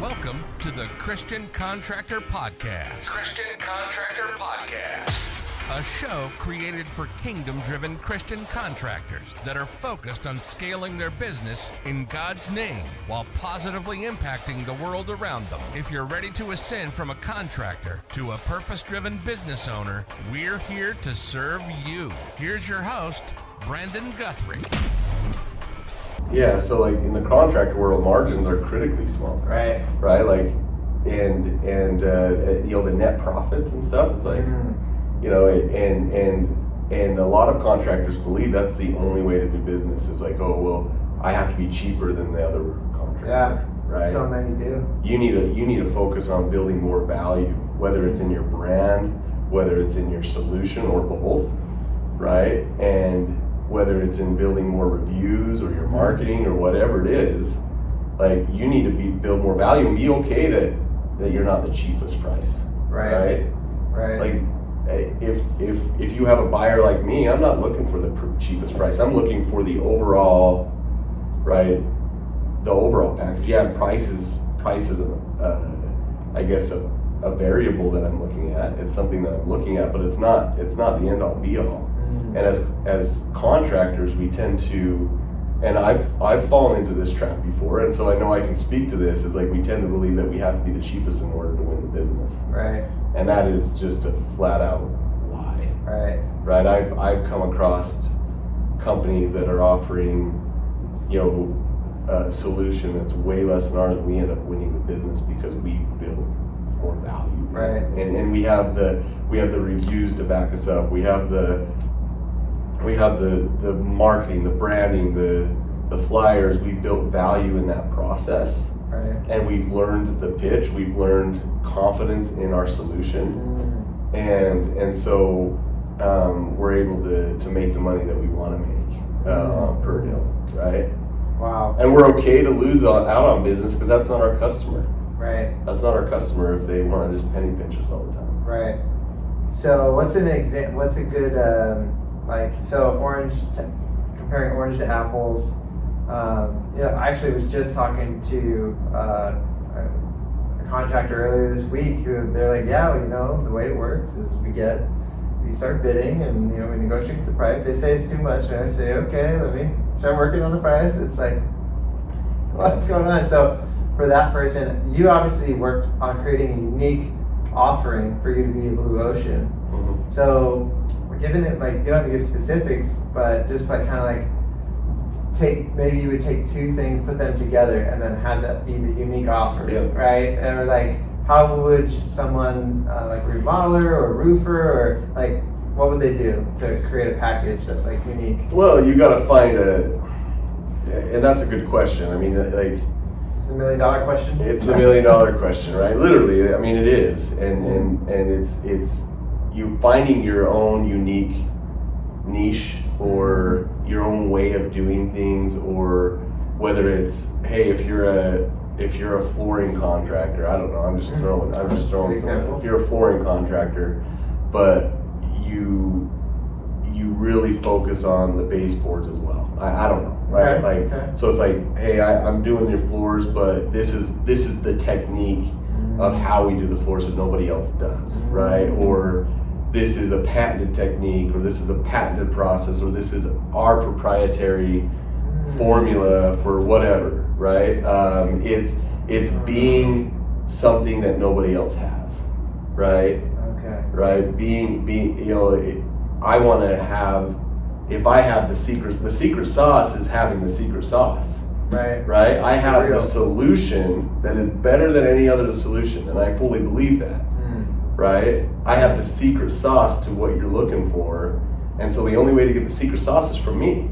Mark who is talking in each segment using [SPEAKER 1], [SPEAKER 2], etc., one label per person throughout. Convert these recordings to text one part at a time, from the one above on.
[SPEAKER 1] Welcome to the Christian Contractor Podcast.
[SPEAKER 2] Christian Contractor Podcast.
[SPEAKER 1] A show created for kingdom-driven Christian contractors that are focused on scaling their business in God's name while positively impacting the world around them. If you're ready to ascend from a contractor to a purpose-driven business owner, we're here to serve you. Here's your host, Brandon Guthrie.
[SPEAKER 3] Yeah, so like in the contractor world, margins are critically small.
[SPEAKER 4] Right.
[SPEAKER 3] Right? Like, and you know, the net profits and stuff, it's like, you know, and a lot of contractors believe that's the only way to do business is like, oh, well, I have to be cheaper than the other contractor.
[SPEAKER 4] Yeah.
[SPEAKER 3] Right?
[SPEAKER 4] So many do.
[SPEAKER 3] You need to focus on building more value, whether it's in your brand, whether it's in your solution or both, right? And whether it's in building more reviews or your marketing or whatever it is, like you need to build more value and be okay that you're not the cheapest price.
[SPEAKER 4] Right.
[SPEAKER 3] Like if you have a buyer like me, I'm not looking for the cheapest price. I'm looking for the overall, right? The overall package. Yeah, price is I guess a variable that I'm looking at. It's something that I'm looking at, but it's not the end all be all. And as contractors, we tend to, and I've fallen into this trap before, and so I know I can speak to this, is like we tend to believe that we have to be the cheapest in order to win the business.
[SPEAKER 4] Right.
[SPEAKER 3] And that is just a flat out lie. Right. I've come across companies that are offering, you know, a solution that's way less than ours, and we end up winning the business because we build more value.
[SPEAKER 4] Right.
[SPEAKER 3] And we have the reviews to back us up. We have the marketing, the branding, the flyers. We've built value in that process.
[SPEAKER 4] Right.
[SPEAKER 3] And we've learned the pitch, we've learned confidence in our solution. And so we're able to make the money that we want to make per deal, right?
[SPEAKER 4] Wow.
[SPEAKER 3] And we're okay to lose out on business because that's not our customer.
[SPEAKER 4] Right.
[SPEAKER 3] That's not our customer if they want to just penny pinch us all the time.
[SPEAKER 4] Right. So what's a good comparing orange to apples. I actually was just talking to a contractor earlier this week who they're like, the way it works is we start bidding and, we negotiate the price. They say it's too much and I say, okay, let me start working on the price. It's like, what's going on? So for that person, you obviously worked on creating a unique offering for you to be a blue ocean.
[SPEAKER 3] Mm-hmm.
[SPEAKER 4] So given it, like, you don't have to give specifics, but just like kind of like maybe you would take two things, put them together, and then have that be the unique offer, right? And like, how would someone like a remodeler or a roofer or like, what would they do to create a package that's like unique?
[SPEAKER 3] Well, you got to find and that's a good question. I mean, like,
[SPEAKER 4] it's the $1 million question.
[SPEAKER 3] It's the $1 million question, right? Literally, I mean, it is, and it's you finding your own unique niche or your own way of doing things, or whether it's, hey, if you're a flooring contractor, I don't know, I'm just throwing something. If you're a flooring contractor, but you really focus on the baseboards as well. I don't know, right? So it's like, hey, I'm doing your floors, but this is the technique of how we do the floors that nobody else does, right? Or this is a patented technique, or this is a patented process, or this is our proprietary formula for whatever, right? It's being something that nobody else has, right?
[SPEAKER 4] Okay.
[SPEAKER 3] Right? Being I want to have, if I have the secret sauce is having the secret sauce. Right? I have the solution that is better than any other solution, and I fully believe that. Right? I have the secret sauce to what you're looking for, and so the only way to get the secret sauce is from me.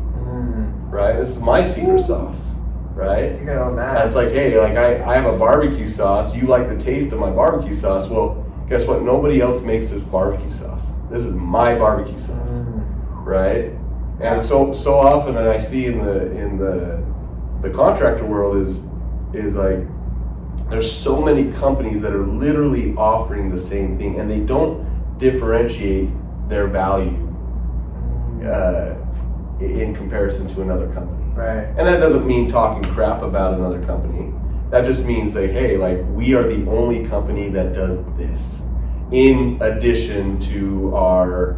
[SPEAKER 3] Right? This is my secret sauce. Right?
[SPEAKER 4] You're gonna own that.
[SPEAKER 3] It's like, hey, like I have a barbecue sauce. You like the taste of my barbecue sauce. Well, guess what? Nobody else makes this barbecue sauce. This is my barbecue sauce. Right? And so often, and I see in the contractor world is like, there's so many companies that are literally offering the same thing, and they don't differentiate their value in comparison to another company.
[SPEAKER 4] Right.
[SPEAKER 3] And that doesn't mean talking crap about another company, That just means like, hey, like we are the only company that does this in addition to our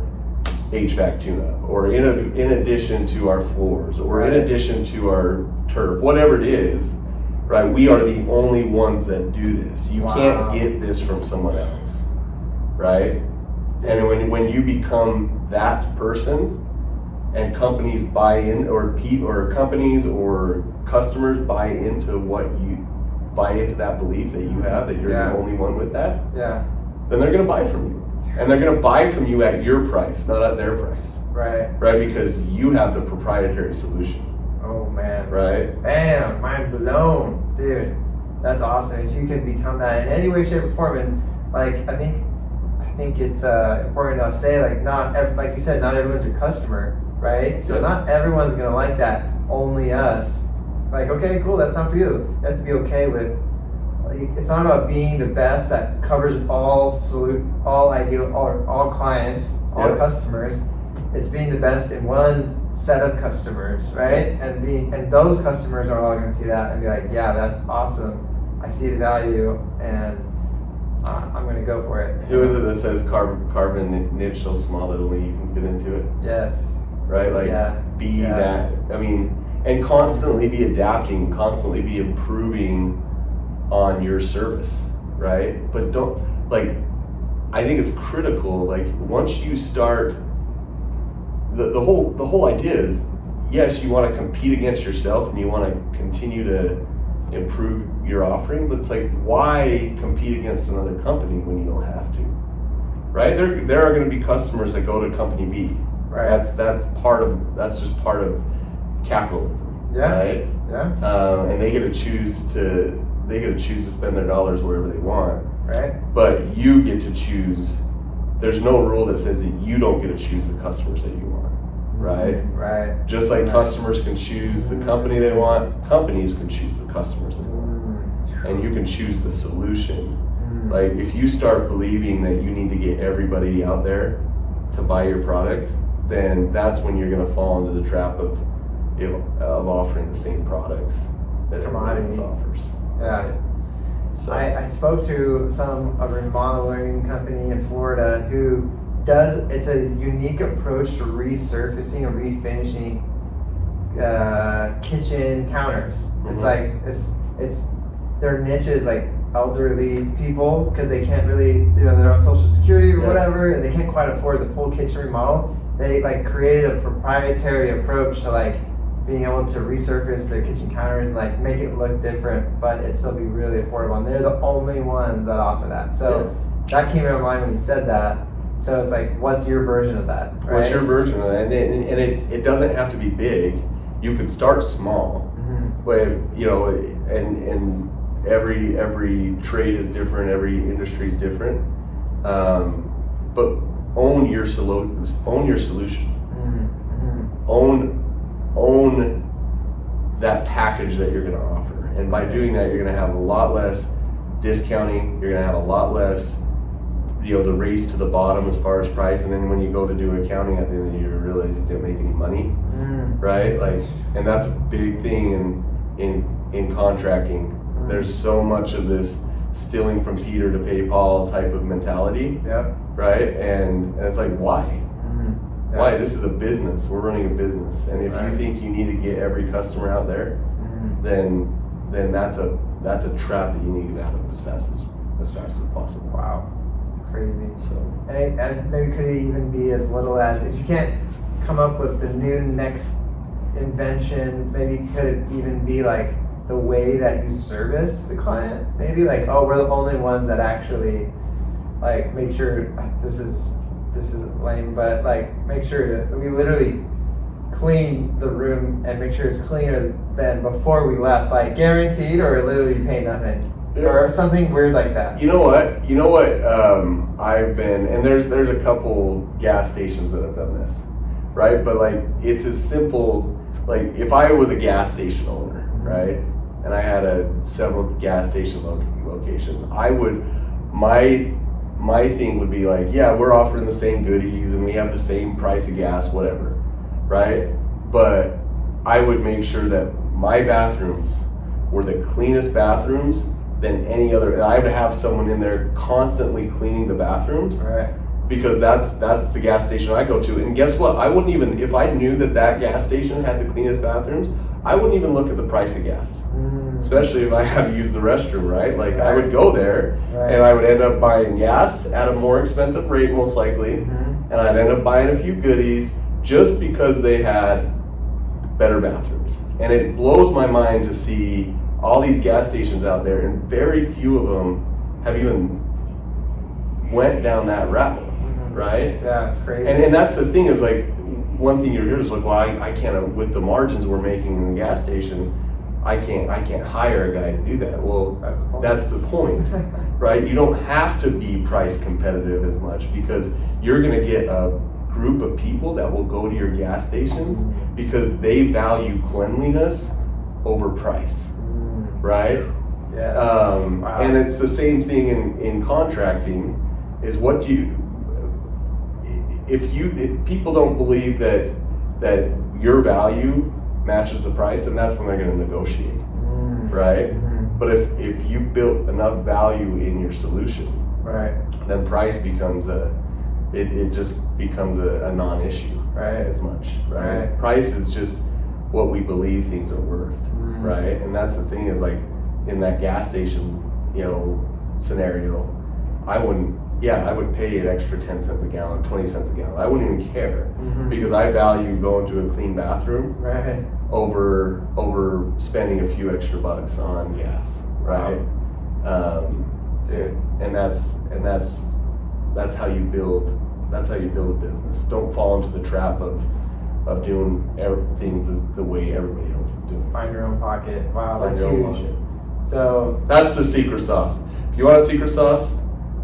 [SPEAKER 3] HVAC tune-up, or in addition to our floors, or in addition to our turf, whatever it is, right? We are the only ones that do this. You can't get this from someone else, right? And when you become that person, and companies buy in, or companies or customers buy into that belief that you have, that you're the only one with that, then they're going to buy from you. And they're going to buy from you at your price, not at their price. Right, because you have the proprietary solution.
[SPEAKER 4] Oh man.
[SPEAKER 3] Right?
[SPEAKER 4] Bam, mind blown. Dude, that's awesome. If you can become that in any way, shape, or form, and like, I think it's important to say, like, like you said, not everyone's your customer, right? So not everyone's going to like that, only us. Like, okay, cool, that's not for you. You have to be okay with, it's not about being the best that covers all clients, all customers. It's being the best in one set of customers, right? And those customers are all going to see that and be like, yeah, that's awesome. I see the value, and I'm going to go for it.
[SPEAKER 3] Who is it that says carve a niche so small that only you can fit into it?
[SPEAKER 4] Yes.
[SPEAKER 3] Right? Like, that. I mean, and constantly be adapting, constantly be improving on your service, right? But I think it's critical, like, once you start, the whole idea is, yes, you want to compete against yourself and you want to continue to improve your offering, but it's like, why compete against another company when you don't have to, right? There are going to be customers that go to company B. Right. That's just part of capitalism, right? Yeah. And they get to choose to spend their dollars wherever they want. Right. But you get to choose. There's no rule that says that you don't get to choose the customers that you want. Right. Right. Just like customers can choose the company they want, companies can choose the customers they want. And you can choose the solution. Like, if you start believing that you need to get everybody out there to buy your product, then that's when you're going to fall into the trap of offering the same products that everybody else offers. Yeah. Right? So I spoke to a remodeling company in Florida who it's a unique approach to resurfacing and refinishing kitchen counters. It's like, it's their niche is like elderly people, because they can't really, they're on Social Security or whatever, and they can't quite afford the full kitchen remodel. They like created a proprietary approach to like being able to resurface their kitchen counters and like make it look different, but it still be really affordable. And they're the only ones that offer that. So that came to my mind when you said that. So it's like, what's your version of that? Right? What's your version of that? And it doesn't have to be big. You could start small, but and every trade is different, every industry is different. But own your solution. Own that package that you're going to offer, and by doing that, you're going to have a lot less discounting. You're going to have a lot less, the race to the bottom as far as price. And then when you go to do accounting at the end of the year, you realize you didn't make any money, right? Like, and that's a big thing in contracting. There's so much of this stealing from Peter to pay Paul type of mentality, right? And it's like, why? Why? This is a business. We're running a business, and if you think you need to get every customer out there, then that's a trap that you need to get out of as fast as possible. Wow, crazy. So, and maybe could it even be as little as, if you can't come up with the new next invention, maybe could it even be like the way that you service the client? Maybe like, oh, we're the only ones that actually like make sure this is lame, but like make sure we literally clean the room and make sure it's cleaner than before we left, like guaranteed, or literally you pay nothing, or something weird like that. You know what? I've been, and there's a couple gas stations that have done this, right? But like, it's as simple, like if I was a gas station owner, right, and I had several gas station locations, my thing would be like, yeah, we're offering the same goodies and we have the same price of gas, whatever, right? But I would make sure that my bathrooms were the cleanest bathrooms than any other. And I would have someone in there constantly cleaning the bathrooms.
[SPEAKER 4] Right.
[SPEAKER 3] Because that's the gas station I go to. And guess what? I wouldn't even, if I knew that gas station had the cleanest bathrooms, I wouldn't even look at the price of gas. Especially if I had to use the restroom, right? Like I would go there and I would end up buying gas at a more expensive rate, most likely. And I'd end up buying a few goodies just because they had better bathrooms. And it blows my mind to see all these gas stations out there, and very few of them have even went down that route. Right?
[SPEAKER 4] Yeah, it's crazy.
[SPEAKER 3] And that's the thing, is like, one thing you're hearing is like, well, I can't, with the margins we're making in the gas station, I can't hire a guy to do that. Well, that's the point, right? You don't have to be price competitive as much, because you're gonna get a group of people that will go to your gas stations because they value cleanliness over price, right?
[SPEAKER 4] Yes.
[SPEAKER 3] Wow. And it's the same thing in contracting, is what do you, if people don't believe that your value matches the price, and that's when they're going to negotiate, right? But if you built enough value in your solution,
[SPEAKER 4] right,
[SPEAKER 3] then price becomes it just becomes a non-issue,
[SPEAKER 4] right,
[SPEAKER 3] as much, right? Price is just what we believe things are worth, right? And that's the thing, is like in that gas station, scenario, I would pay an extra 10 cents a gallon, 20 cents a gallon. I wouldn't even care, because I value going to a clean bathroom over spending a few extra bucks on gas, right? Dude, and that's how you build. That's how you build a business. Don't fall into the trap of doing things the way everybody else is doing.
[SPEAKER 4] Find your own pocket. Wow,
[SPEAKER 3] Find
[SPEAKER 4] that's
[SPEAKER 3] your own
[SPEAKER 4] huge.
[SPEAKER 3] pocket.
[SPEAKER 4] So
[SPEAKER 3] That's the secret sauce. If you want a secret sauce,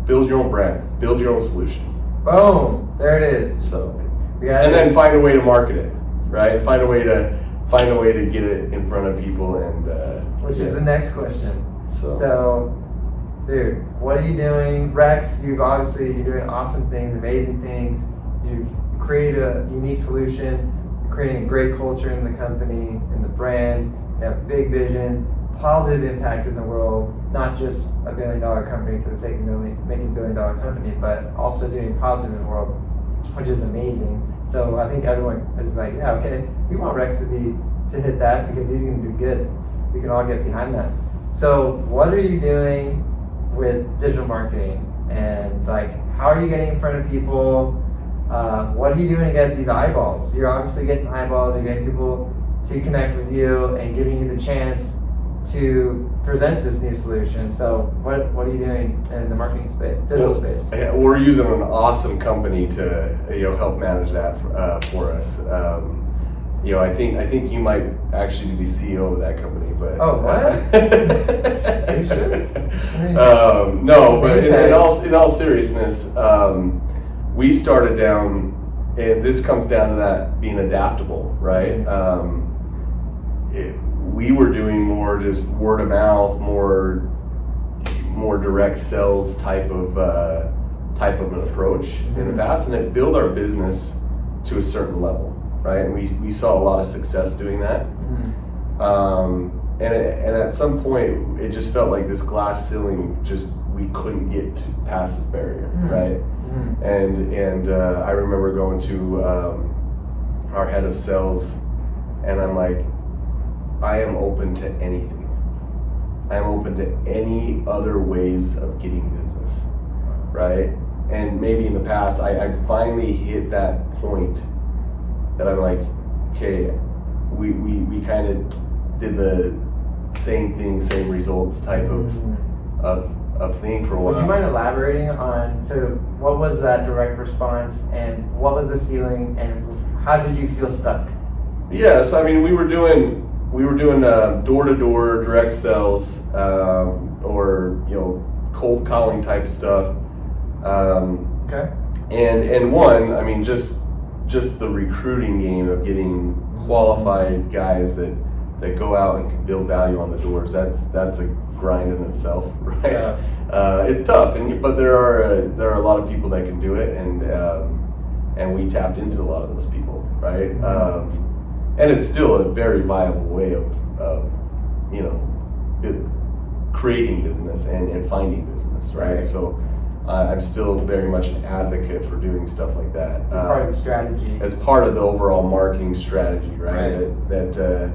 [SPEAKER 3] build your own brand, build your own solution.
[SPEAKER 4] boom, there it is.
[SPEAKER 3] So,
[SPEAKER 4] Yeah,
[SPEAKER 3] and then find a way to market it, right? Find a way to get it in front of people, and
[SPEAKER 4] which is the next question.
[SPEAKER 3] So,
[SPEAKER 4] So, dude, what are you doing? Wrex, you're doing awesome things, amazing things. You've created a unique solution. You're creating a great culture in the company, in the brand. You have a big vision, positive impact in the world, not just a $1 billion company for the sake of making $1 billion company, but also doing positive in the world, which is amazing. So I think everyone is like, yeah, okay, we want Wrex to hit that because he's going to do good. We can all get behind that. So what are you doing with digital marketing, and like, how are you getting in front of people? What are you doing to get these eyeballs? You're obviously getting eyeballs. You're getting people to connect with you and giving you the chance to present this new solution. So what are you doing in the marketing space, digital space?
[SPEAKER 3] Yeah, we're using an awesome company to help manage that for us. I think you might actually be the CEO of that company, but
[SPEAKER 4] Oh, what? Are you sure?
[SPEAKER 3] No, but in all seriousness, we started down, and this comes down to that being adaptable, right? We were doing more just word of mouth, more direct sales type of an approach in the past, and it built our business to a certain level, right? And we saw a lot of success doing that. And at some point, it just felt like this glass ceiling, we couldn't get past this barrier, right? And I remember going to our head of sales, and I'm like, I am open to anything. I am open to any other ways of getting business, right? And maybe in the past, I finally hit that point that I'm like, okay, we kind of did the same thing, same results type of thing for a while.
[SPEAKER 4] Would you mind elaborating on, so what was that direct response, and what was the ceiling, and how did you feel stuck?
[SPEAKER 3] Yeah, so I mean, we were doing door-to-door direct sales, or cold calling type stuff.
[SPEAKER 4] Okay.
[SPEAKER 3] And one, I mean, just the recruiting game of getting qualified guys that go out and can build value on the doors. That's a grind in itself, right?
[SPEAKER 4] Yeah.
[SPEAKER 3] It's tough, but there are a lot of people that can do it, and we tapped into a lot of those people, right? And it's still a very viable way of creating business and finding business, right? So I'm still very much an advocate for doing stuff like that.
[SPEAKER 4] Part of the strategy.
[SPEAKER 3] It's part of the overall marketing strategy, right? That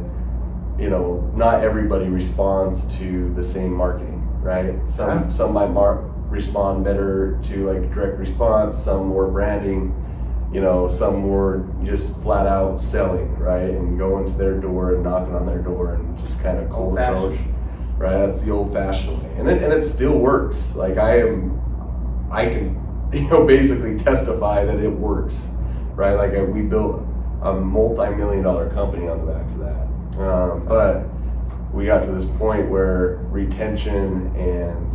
[SPEAKER 3] you know, not everybody responds to the same marketing, right? Some might respond better to like direct response, some more branding, you know, some more just flat out selling, right? And going to their door and knocking on their door and just kind of cold approach, right? That's the old fashioned way, and it still works. Like I can, you know, basically testify that it works, right? Like we built a multi-million-dollar company on the backs of that. But we got to this point where retention and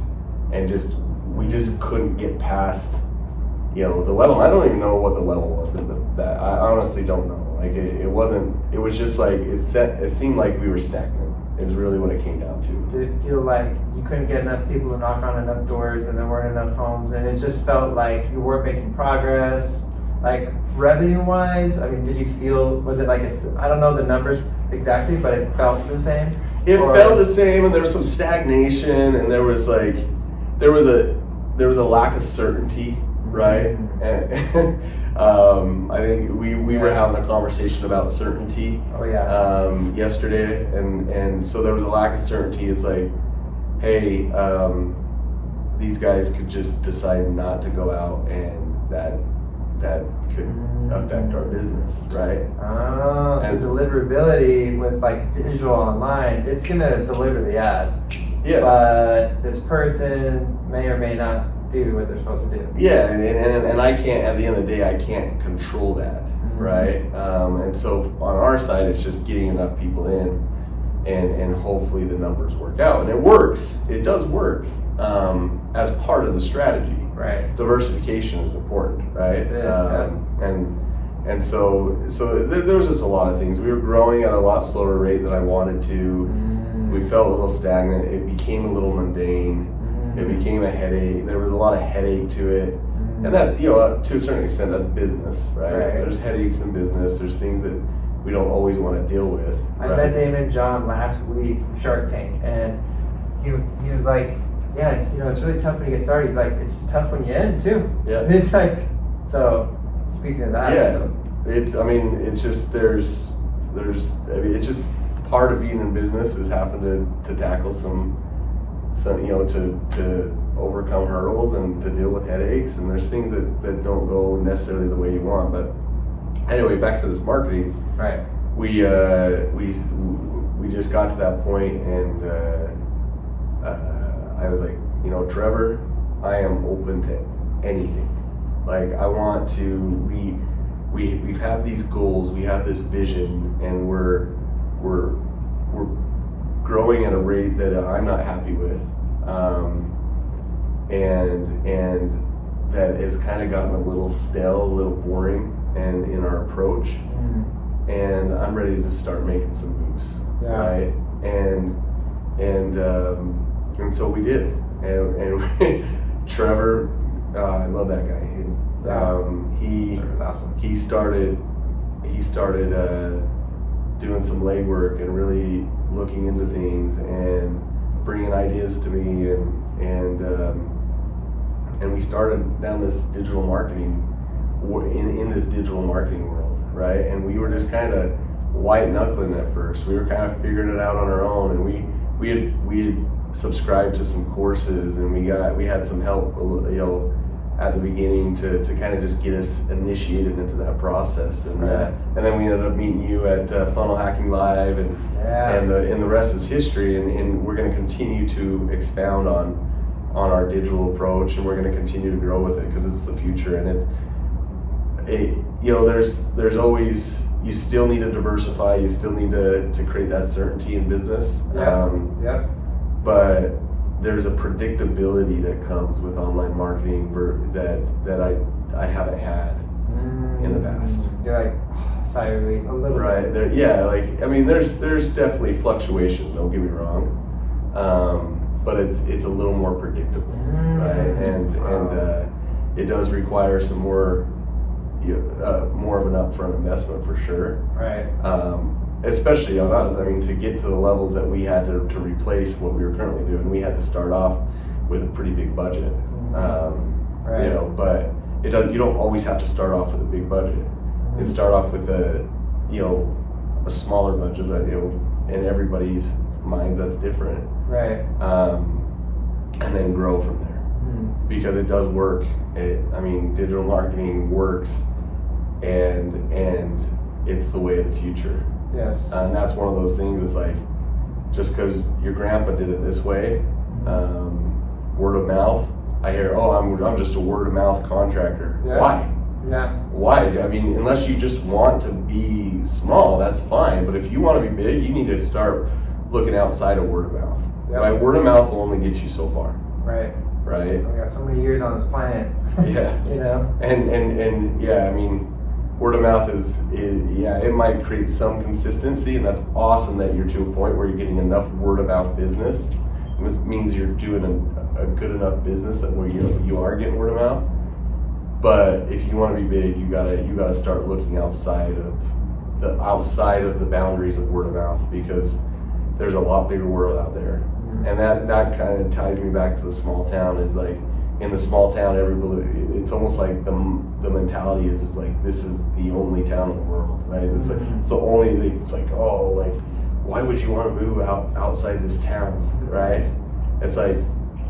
[SPEAKER 3] we just couldn't get past, you know, the level. I don't even know what the level was that I honestly don't know. Like it was just like it seemed like we were stagnant is really what it came down to.
[SPEAKER 4] Did it feel like you couldn't get enough people to knock on enough doors and there weren't enough homes, and it just felt like you weren't making progress? Like revenue wise, I mean, did you feel, was it like I don't know the numbers exactly, but it felt the same?
[SPEAKER 3] It felt the same, and there was some stagnation, and there was a lack of certainty, right? And I think we were having a conversation about certainty. Yesterday, and so there was a lack of certainty. It's like, hey, these guys could just decide not to go out, and that could affect our business, right?
[SPEAKER 4] Oh, so deliverability with like digital online, it's gonna deliver the ad. Yeah. But this person may or may not do what they're supposed to do.
[SPEAKER 3] Yeah, and I can't, at the end of the day, I can't control that, right? And so on our side, it's just getting enough people in, and hopefully the numbers work out. And it works, it does work, as part of the strategy.
[SPEAKER 4] Right.
[SPEAKER 3] Diversification is important, right?
[SPEAKER 4] That's it,
[SPEAKER 3] And so there was just a lot of things. We were growing at a lot slower rate than I wanted to. We felt a little stagnant. It became a little mundane. It became a headache. There was a lot of headache to it. And that, you know, to a certain extent, that's business, right? There's headaches in business. There's things that we don't always want to deal with.
[SPEAKER 4] I met Damon John last week from Shark Tank, and he was like, yeah, it's, you know, it's really tough when you get started. He's like, it's tough when you end too.
[SPEAKER 3] Yeah.
[SPEAKER 4] It's like, so speaking of that.
[SPEAKER 3] Yeah.
[SPEAKER 4] So.
[SPEAKER 3] It's just, it's just part of being in business is having to tackle some, you know, to overcome hurdles and to deal with headaches. And there's things that don't go necessarily the way you want. But anyway, back to this marketing.
[SPEAKER 4] Right.
[SPEAKER 3] We just got to that point, and I was like, you know, Trevor, I am open to anything. Like I want to, we've had these goals, we have this vision, and we're growing at a rate that I'm not happy with, and that has kind of gotten a little stale, a little boring, and in our approach. And I'm ready to start making some moves, right? And so we did, and Trevor, I love that guy. He started doing some legwork and really looking into things and bringing ideas to me, and we started down this digital marketing in this digital marketing world, right? And we were just kind of white knuckling at first. We were kind of figuring it out on our own, and we had subscribed to some courses, and we had some help, you know, at the beginning to kind of just get us initiated into that process, and then we ended up meeting you at Funnel Hacking Live, and the rest is history, and we're going to continue to expound on our digital approach, and we're going to continue to grow with it because it's the future. And it you know, there's always, you still need to diversify, you still need to create that certainty in business. But there's a predictability that comes with online marketing that I haven't had in the past.
[SPEAKER 4] You're like, sigh of relief a little
[SPEAKER 3] bit. There, yeah, like, I mean, there's definitely fluctuations, don't get me wrong. But it's a little more predictable, right? And it does require some more of an upfront investment for sure.
[SPEAKER 4] Right.
[SPEAKER 3] especially on us, I mean, to get to the levels that we had to replace what we were currently doing, we had to start off with a pretty big budget.
[SPEAKER 4] Right.
[SPEAKER 3] You know, but you don't always have to start off with a big budget. You start off with a smaller budget, you know, in everybody's minds that's different.
[SPEAKER 4] Right.
[SPEAKER 3] And then grow from there. Because it does work. Digital marketing works, and it's the way of the future.
[SPEAKER 4] Yes.
[SPEAKER 3] And that's one of those things. It's like, just because your grandpa did it this way, word of mouth. I hear, I'm just a word of mouth contractor.
[SPEAKER 4] Yeah.
[SPEAKER 3] Why?
[SPEAKER 4] Yeah.
[SPEAKER 3] Why? I mean, unless you just want to be small, that's fine. But if you want to be big, you need to start looking outside of word of mouth.
[SPEAKER 4] Yep.
[SPEAKER 3] Right? Word of mouth will only get you so far.
[SPEAKER 4] Right.
[SPEAKER 3] Right?
[SPEAKER 4] We got so many years on this planet.
[SPEAKER 3] Yeah.
[SPEAKER 4] You know?
[SPEAKER 3] And yeah, I mean, word of mouth it might create some consistency, and that's awesome that you're to a point where you're getting enough word of mouth business. It means you're doing a good enough business that where you are getting word of mouth. But if you want to be big, you gotta start looking outside of the boundaries of word of mouth, because there's a lot bigger world out there. And that kind of ties me back to the small town. Is like, in the small town, everybody, it's almost like the mentality is like, this is the only town in the world, right? It's like, it's the only thing. It's like, why would you want to move outside this town, right? It's like,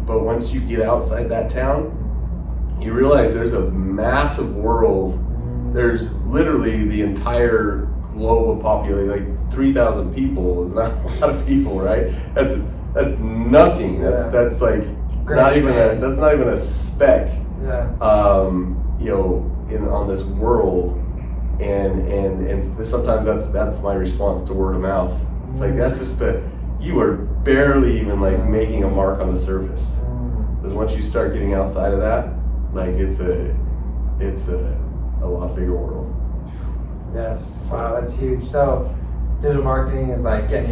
[SPEAKER 3] but once you get outside that town, you realize there's a massive world. There's literally the entire globe of population, like 3,000 people is not a lot of people, right? That's nothing. That's like that's not even a speck.
[SPEAKER 4] Yeah.
[SPEAKER 3] On this world, and sometimes that's my response to word of mouth. It's like, that's just you are barely even like making a mark on the surface. Because once you start getting outside of that, like it's a lot bigger world.
[SPEAKER 4] Yes. Wow, that's huge. So digital marketing is like taking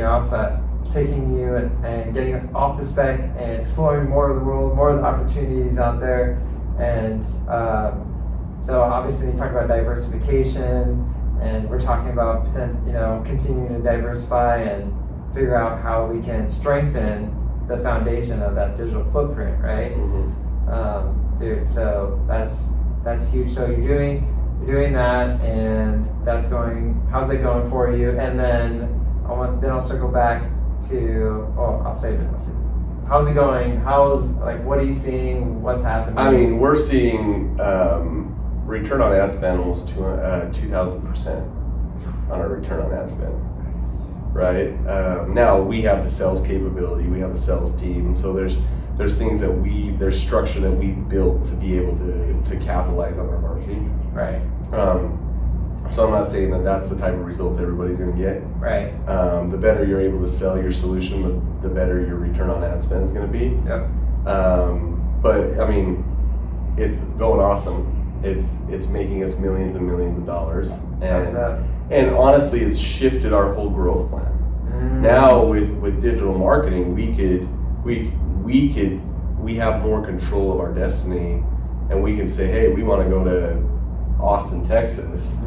[SPEAKER 4] you and getting you off the spec and exploring more of the world, more of the opportunities out there. And so obviously you talk about diversification, and we're talking about continuing to diversify and figure out how we can strengthen the foundation of that digital footprint, right? Dude, so that's huge. So you're doing that, and that's going. How's it going for you? And then I'll circle back to. I'll save it. How's it going? What are you seeing? What's happening?
[SPEAKER 3] I mean, we're seeing return on ad spend almost 2,000% on our return on ad spend. Right? Now we have the sales capability, we have a sales team, so there's things there's structure that we built to be able to capitalize on our marketing.
[SPEAKER 4] Right.
[SPEAKER 3] So I'm not saying that that's the type of result everybody's going to get.
[SPEAKER 4] Right.
[SPEAKER 3] The better you're able to sell your solution, the better your return on ad spend is going to be.
[SPEAKER 4] Yep.
[SPEAKER 3] But I mean, it's going awesome. It's making us millions and millions of dollars. And honestly, it's shifted our whole growth plan. Now with digital marketing, we have more control of our destiny, and we can say, hey, we want to go to Austin, Texas,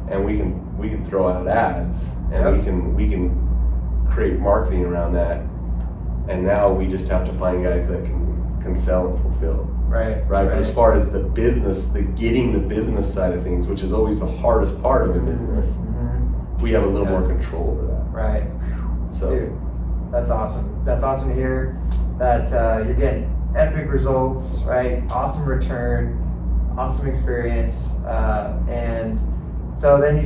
[SPEAKER 3] and we can throw out ads, and we can create marketing around that. And now we just have to find guys that can sell and fulfill. Right. But as far as the business, getting the business side of things, which is always the hardest part of the business, we have a little more control over that.
[SPEAKER 4] Right.
[SPEAKER 3] So,
[SPEAKER 4] dude, that's awesome. That's awesome to hear that you're getting epic results, right? Awesome return, awesome experience, and so then you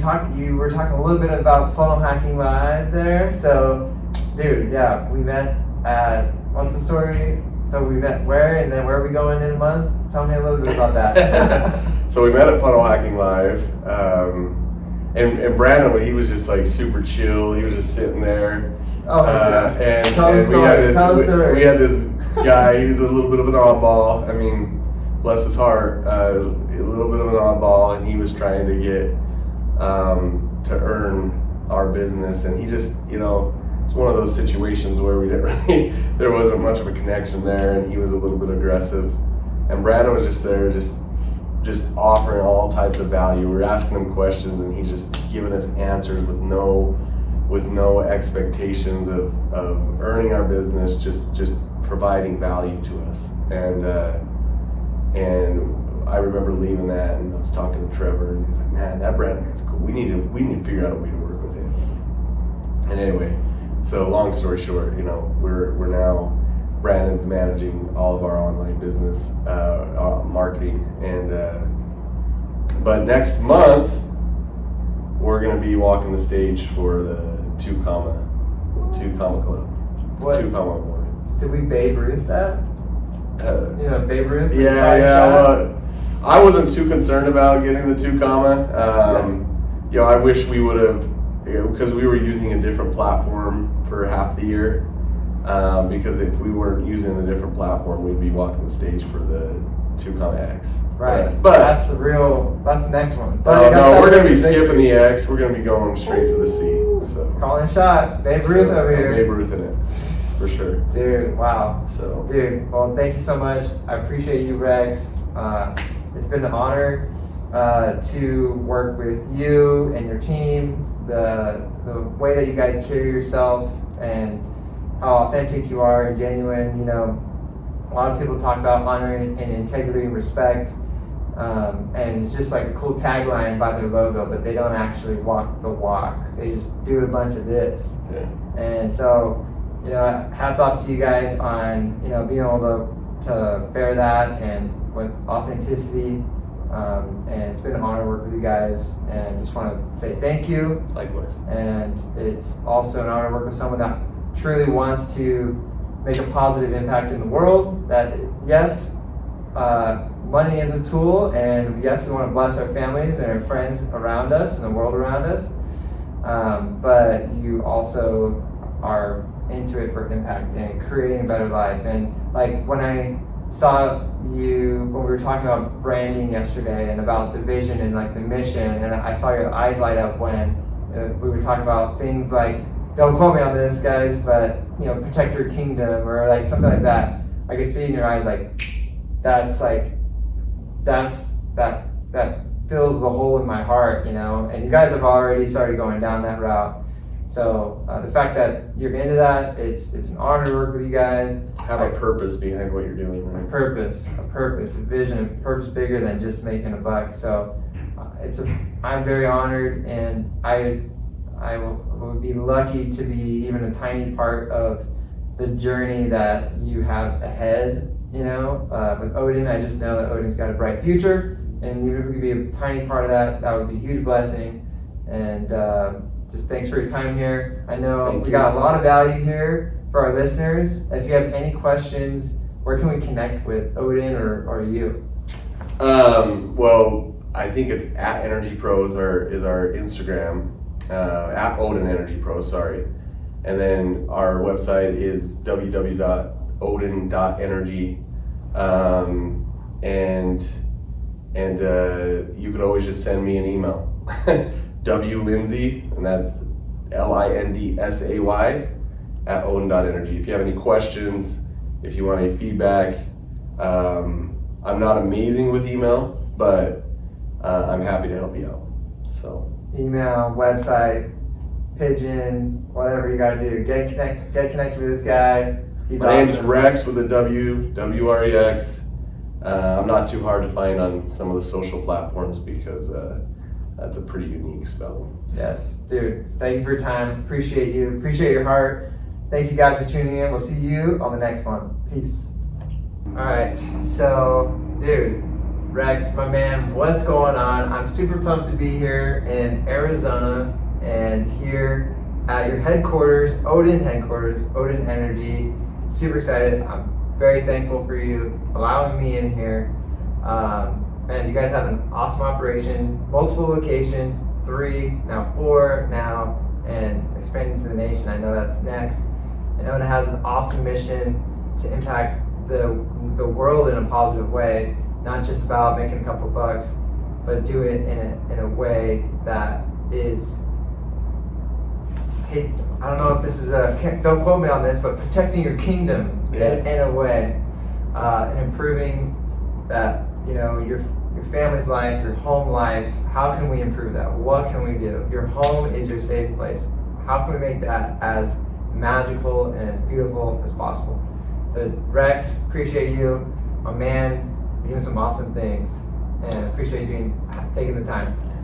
[SPEAKER 4] were talking a little bit about Funnel Hacking Live there. So, dude, yeah, we met at, what's the story? So we met where, and then where are we going in a month? Tell me a little bit about that.
[SPEAKER 3] So we met at Funnel Hacking Live, and Brandon, he was just like super chill. He was just sitting there.
[SPEAKER 4] Oh my gosh.
[SPEAKER 3] And we had this guy, he was a little bit of an oddball. I mean, bless his heart, a little bit of an oddball, and he was trying to get to earn our business, and he just, it's one of those situations where there wasn't much of a connection there, and he was a little bit aggressive. And Brandon was just there, just offering all types of value. We were asking him questions, and he's just giving us answers with no with no expectations of earning our business, just providing value to us. And I remember leaving that, and I was talking to Trevor, and he's like, "Man, that Brandon guy's cool. We need to figure out a way to work with him." And anyway, so long story short, we're now, Brandon's managing all of our online business, marketing, and but next month we're going to be walking the stage for the 2 Comma Club.
[SPEAKER 4] What?
[SPEAKER 3] 2 Comma Award.
[SPEAKER 4] Did we Babe Ruth that? Babe Ruth?
[SPEAKER 3] Yeah. I wasn't too concerned about getting the 2 Comma. I wish we would have, because we were using a different platform for half the year. Because if we weren't using a different platform, we'd be walking the stage for the 2 Comma X.
[SPEAKER 4] Right.
[SPEAKER 3] But
[SPEAKER 4] that's the next one.
[SPEAKER 3] But no, we're going to be skipping the X. We're going to be going straight to the C. So
[SPEAKER 4] calling a shot. Babe Ruth over here.
[SPEAKER 3] Babe Ruth in it, for sure.
[SPEAKER 4] Dude, wow.
[SPEAKER 3] Dude,
[SPEAKER 4] well, thank you so much. I appreciate you, Wrex. It's been an honor to work with you and your team. The way that you guys carry yourself and how authentic you are and genuine. A lot of people talk about honor and integrity and respect, and it's just like a cool tagline by their logo, but they don't actually walk the walk. They just do a bunch of this.
[SPEAKER 3] Yeah.
[SPEAKER 4] And so, hats off to you guys on being able to bear that and with authenticity. And it's been an honor to work with you guys, and just want to say thank you.
[SPEAKER 3] Likewise.
[SPEAKER 4] And it's also an honor to work with someone that truly wants to make a positive impact in the world. That yes, money is a tool, and yes, we want to bless our families and our friends around us and the world around us. But you also are into it for impact and creating a better life. And like when I saw you when we were talking about branding yesterday and about the vision and like the mission, and I saw your eyes light up when we were talking about things like, don't quote me on this, guys, but protect your kingdom or like something like that. I could see in your eyes that fills the hole in my heart, and you guys have already started going down that route. So the fact that you're into that, it's an honor to work with you guys.
[SPEAKER 3] Have a purpose behind what you're doing. Right?
[SPEAKER 4] A purpose, a vision, a purpose bigger than just making a buck. So I'm very honored, and I would be lucky to be even a tiny part of the journey that you have ahead. With Odin, I just know that Odin's got a bright future, and even if we could be a tiny part of that, that would be a huge blessing. And just thanks for your time here. I know we got a lot of value here for our listeners. If you have any questions, where can we connect with Odin or you?
[SPEAKER 3] Well, I think it's at Energy Pros is our Instagram, at Odin Energy Pro, sorry. And then our website is www.odin.energy. And you could always just send me an email. W Lindsay, and that's LINDSAY at Odin.energy. If you have any questions, if you want any feedback, I'm not amazing with email, but I'm happy to help you out. So
[SPEAKER 4] email, website, pigeon, whatever you got to do. Get connected with this guy. He's
[SPEAKER 3] My
[SPEAKER 4] awesome.
[SPEAKER 3] name's Wrex with a W, W-R-E-X. I'm not too hard to find on some of the social platforms because that's a pretty unique spelling.
[SPEAKER 4] Yes, dude. Thank you for your time. Appreciate you. Appreciate your heart. Thank you guys for tuning in. We'll see you on the next one. Peace. All right. So, dude, Wrex, my man, what's going on? I'm super pumped to be here in Arizona and here at your headquarters, Odin Energy. Super excited. I'm very thankful for you allowing me in here. Man, you guys have an awesome operation, multiple locations, 3, now 4 now, and expanding to the nation. I know that's next. I know it has an awesome mission to impact the world in a positive way, not just about making a couple bucks, but do it in a way that is, hey, I don't know if this is don't quote me on this, but protecting your kingdom in a way, and improving that, your family's life, your home life. How can we improve that? What can we do? Your home is your safe place. how can we make that as magical and as beautiful as possible? So Wrex, appreciate you, my man. You're doing some awesome things, and appreciate you taking the time.